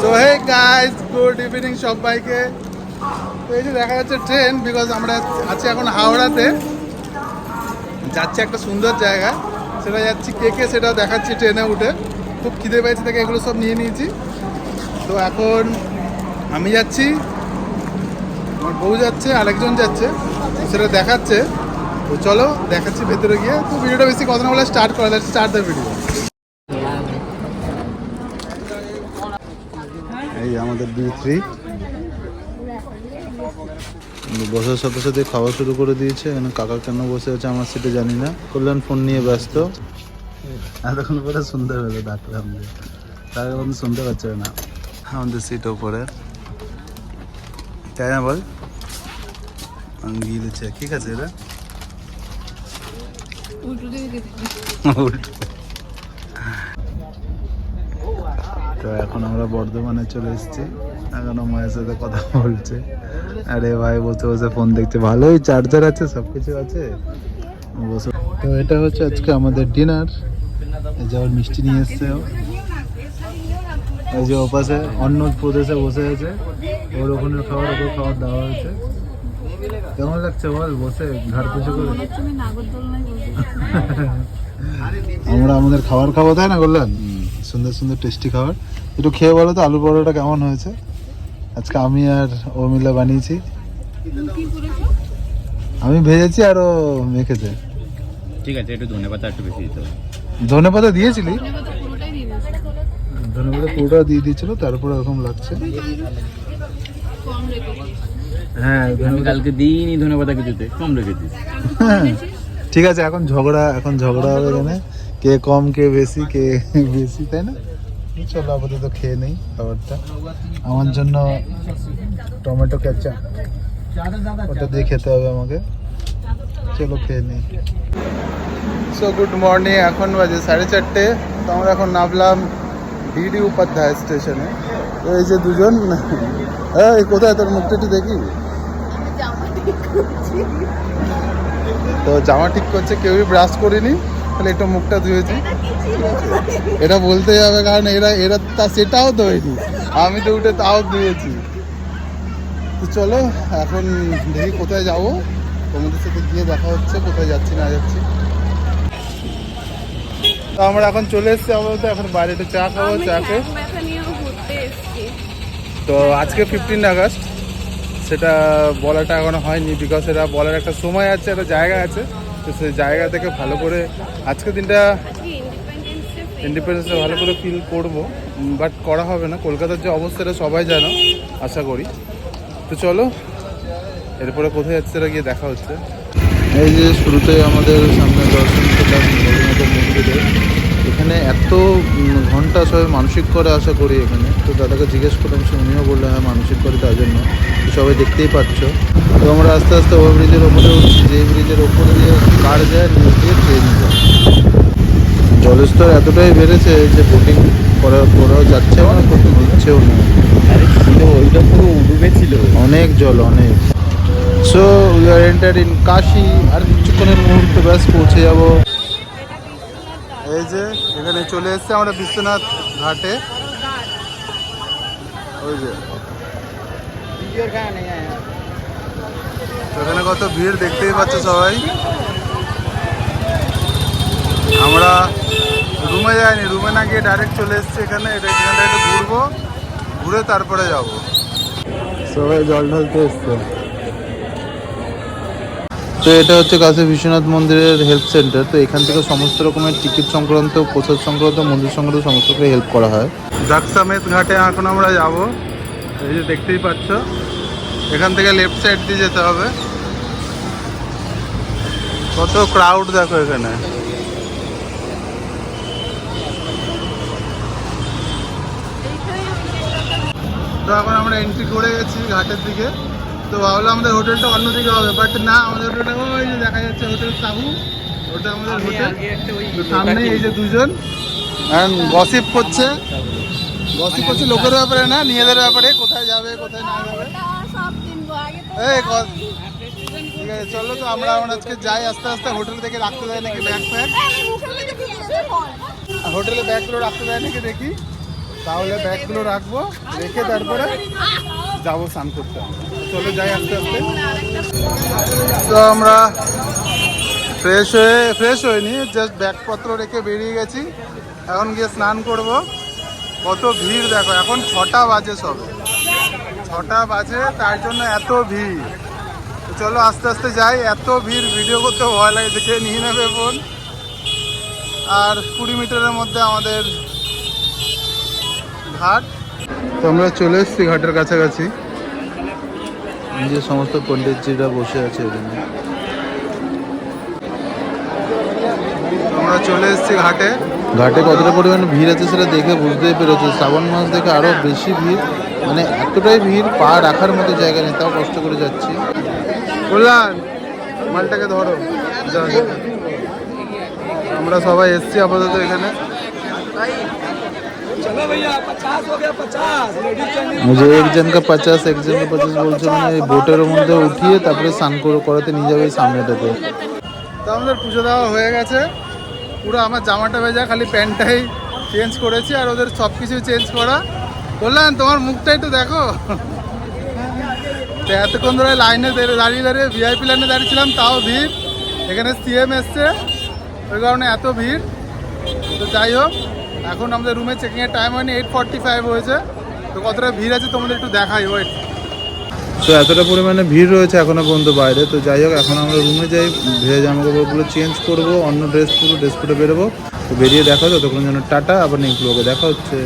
তো hey guys, good evening সবাইকে। তো এই যে দেখা যাচ্ছে ট্রেন, বিকজ আমরা আছি এখন হাওড়াতে, যাচ্ছি একটা সুন্দর জায়গা, সেটা যাচ্ছি কে সেটাও দেখাচ্ছি ট্রেনে উঠে। খুব খিদে পেয়েছে থেকে এগুলো সব নিয়ে নিয়েছি। তো এখন আমি যাচ্ছি, আমার বউ যাচ্ছে, আরেকজন যাচ্ছে, সেটা দেখাচ্ছে। তো চলো দেখাচ্ছি ভেতরে গিয়ে। তো ভিডিওটা বেশি কথা না বলে স্টার্ট করা যাচ্ছে, স্টার্ট দ্য ভিডিও। এই আমাদের B3 বসার সাথে সাথে খাওয়া শুরু করে দিয়েছে। এখানে কাকা কেন বসে আছে আমার সিটে জানি না। কল্যাণ ফোন নিয়ে ব্যস্ত। এতক্ষণ পরে শুনতে পেলো ডাকলাম, তার এখন শুনতে পাচ্ছে না। আমাদের সিট ওপরে, তাই না বল? গিয়েছে ঠিক আছে এরা তো এখন আমরা বর্ধমানে চলে এসেছি। এখন মায়ের সাথে কথা বলছে। আরে ভাই বসে বসে ফোন দেখছে, ভালোই চার্জার আছে, সবকিছু আছে বসে। তো এটা হচ্ছে আজকে আমাদের ডিনার। এই যে আবার মিষ্টি নিয়ে এসছে, এই যে ওপাশে অন্য প্রদেশে বসে আছে, ওর ওখানে খাবার ওপর খাবার দেওয়া হয়েছে। কেমন লাগছে বল বসে ঘাড় পুষে করে? আমরা আমাদের খাবার খাবো, তাই না বললেন? সুন্দর সুন্দর টেস্টি খাবার। একটু খেয়ে বলো তো আলু পরোটা কেমন হয়েছে? আজকে আমি আর ও মিলে বানিয়েছি। আমি ভেজেছি আর ও মেখেছে। ঠিক আছে, একটু ধনেপাতা একটু বেশি দিতে হবে। ধনেপাতা দিয়েছিলি? ধনেপাতা পুরোটা দিয়ে দিয়েছিল, তারপরে এরকম লাগছে। হ্যাঁ আমি কালকে দিইনি ধনেপাতা কিছুতে, কম রেখেছিস। ঠিক আছে, এখন ঝগড়া হবে এখানে, কে কম কে বেশি, কে বেশি, তাই না? চলো আপাতত খেয়ে নেই খাবারটা। আমার জন্য টমেটো কেচাপ, ওটা দিয়ে খেতে হবে আমাকে। চলো খেয়ে নিই। সো গুড মর্নিং, এখন বাজে 4:30। তো আমরা এখন নামলাম DD উপাধ্যায় স্টেশনে। তো এই যে দুজন, এই কোথায় তোর মুখটা একটু দেখি। তো জামা ঠিক করছে, কেউই ব্রাশ করিনি, তাহলে একটু মুখটা ধুয়েছি। এটা বলতেই হবে, কারণ এরা সেটাও ধোয়নি, আমি তো উঠে তাও ধুয়েছি। তো চলো এখন দেখি কোথায় যাবো, তোমাদের সাথে গিয়ে দেখা হচ্ছে কোথায় যাচ্ছি না যাচ্ছি। তো আমরা এখন চলে এসেছি, আমরা তো এখন বাইরে একটু চা খাবো, চা খেয়ে। তো আজকে 15 আগস্ট, সেটা বলাটা এখনো হয়নি, বিকজ এটা বলার একটা সময় আছে, একটা জায়গা আছে। তো সেই জায়গা থেকে ভালো করে আজকের দিনটা ইন্ডিপেন্ডেন্সটা ভালো করে ফিল করবো, বাট করা হবে না। কলকাতার যে অবস্থাটা সবাই জানো আশা করি। তো চলো এরপরে কোথায় যাচ্ছে সেটা গিয়ে দেখা হচ্ছে। এই যে শুরুতেই আমাদের সামনে দর্শন পেলাম রবীন্দ্রনাথের মন্দিরে। এখানে এত ঘন্টা সবাই মানসিক করে আশা করি এখানে। তো দাদাকে জিজ্ঞেস করলাম, সে উনিও বললো হ্যাঁ মানসিক করে, তার জন্য সবাই দেখতেই পাচ্ছ। তো আমরা আস্তে আস্তে ওভার ব্রিজের ওপরে উঠছি, যে ব্রিজের ওপরে দিয়ে কার যায়, নিচ দিয়ে ট্রেন যায়। জলস্তর এতটাই বেড়েছে যে বোটিং করাও যাচ্ছে না, করতে দিচ্ছেও না। ওইটা পুরো ডুবে ছিল, অনেক জল, অনেক। So we are enter in Kashi. আর কিছুক্ষণের মুহূর্তে ব্যাস পৌঁছে যাব। এই যে এখানে চলে এসেছে আমরা বিশ্বনাথ ঘাটে। ওই যে এখানে কত ভিড় দেখতেই পাচ্ছ সবাই। আমরা রুমে যাইনি, রুমে না গিয়ে ডাইরেক্ট চলে এসেছি এখানে। এখানটা একটু ঘুরবো, ঘুরে তারপরে যাব। সবাই জল ঢালতে এসছে। তো এটা হচ্ছে কাশী বিশ্বনাথ মন্দিরের হেল্প সেন্টার। তো এখান থেকে সমস্ত রকমের টিকিট সংক্রান্ত, প্রসাদ সংক্রান্ত, মন্দির সংক্রান্ত সমস্ত কিছু হেল্প করা হয়। দাকসামেত ঘাটে এখন আমরা যাব। এই যে দেখতেই পাচ্ছ, এখান থেকে লেফট সাইড দিয়ে যেতে হবে। কত ক্রাউড দেখো এখানে। তো এখন আমরা এন্ট্রি করে গেছি ঘাটের দিকে। তো ভাবলাম আমাদের হোটেলটা অন্যদিকে হবে, বাট না, আমাদের হোটেলটা ওই যে দেখা যাচ্ছে হোটেল সাহু, ওটা আমাদের হোটেল। সামনে এই যে দুজন গসিপ করছে লোকের ব্যাপারে না, নিজেদের ব্যাপারে, কোথায় যাবে কোথায় না যাবে। এই ঠিক আছে চলো। তো আমরা আজকে যাই আস্তে আস্তে। হোটেল থেকে রাখতে দেয় নাকি ব্যাগ ফ্যাগ, হোটেলে ব্যাগগুলো রাখতে দেয় নাকি দেখি। তাহলে ব্যাগগুলো রাখবো, রেখে তারপরে যাবো স্নান করতে। চলে যাই আস্তে আস্তে। তো আমরা ফ্রেশ হয়নি, জাস্ট ব্যাগপত্র রেখে বেরিয়ে গেছি। এখন গিয়ে স্নান করব। কত ভিড় দেখো, এখন 6টা বাজে, সবে 6টা বাজে, তার জন্য এত ভিড়। তো চলো আস্তে আস্তে যাই। এত ভিড়, ভিডিও করতে ভয় লাগে, দেখে নিয়ে নেবে ফোন। আর 20 মিটারের মধ্যে আমাদের ঘাট। তো আমরা চলে এসেছি ঘাটের কাছাকাছি। যে সমস্ত পণ্ডিতজিরা বসে আছে এখানে। আমরা চলে এসেছি ঘাটে। ঘাটে কতটা পরিমাণে ভিড় আছে সেটা দেখে বুঝতেই পেরেছি। শ্রাবণ মাস দেখে আরও বেশি ভিড়, মানে এতটাই ভিড়, পা রাখার মতো জায়গা নেই, তাও কষ্ট করে যাচ্ছি। কল্যাণ, মালটাকে ধরো। আমরা সবাই এসেছি আপাতত এখানে। मुझे एक जन का 50 एक जन का 50 বলছে, মানে বোটের মধ্যে উঠিয়ে তারপরে স্নান করাতে নিয়ে যাবে সামনেটাতে। তো আমাদের পুজো দেওয়া হয়ে গেছে। পুরো আমার জামাটা ভেজা, খালি প্যান্টটাই চেঞ্জ করেছি, আর ওদের সব কিছু চেঞ্জ করা। বললাম তোমার মুখটা একটু দেখো। তো এতক্ষণ ধরে লাইনে দাঁড়িয়ে ভিআইপি লাইনে দাঁড়িয়েছিলাম, তাও ভিড়। এখানে সিএম এসছে, ওই কারণে এত ভিড়। তো যাই হোক, এখন আমাদের রুমে চেকিংয়ের টাইম হয়নি, 8:45 হয়েছে। তো কতটা ভিড় আছে তোমাদের একটু দেখাই, ওয়েট। তো এতটা পরিমাণে ভিড় রয়েছে এখনো পর্যন্ত বাইরে। তো যাই হোক, এখন আমরা রুমে যাই, ভেজা জামাকাপড়গুলো চেঞ্জ করবো, অন্য ড্রেস পরে বেরোবো। তো বেরিয়ে দেখা হচ্ছে, ততক্ষণ যেন টাটা, আবার নেক্সট ব্লগে দেখা হচ্ছে।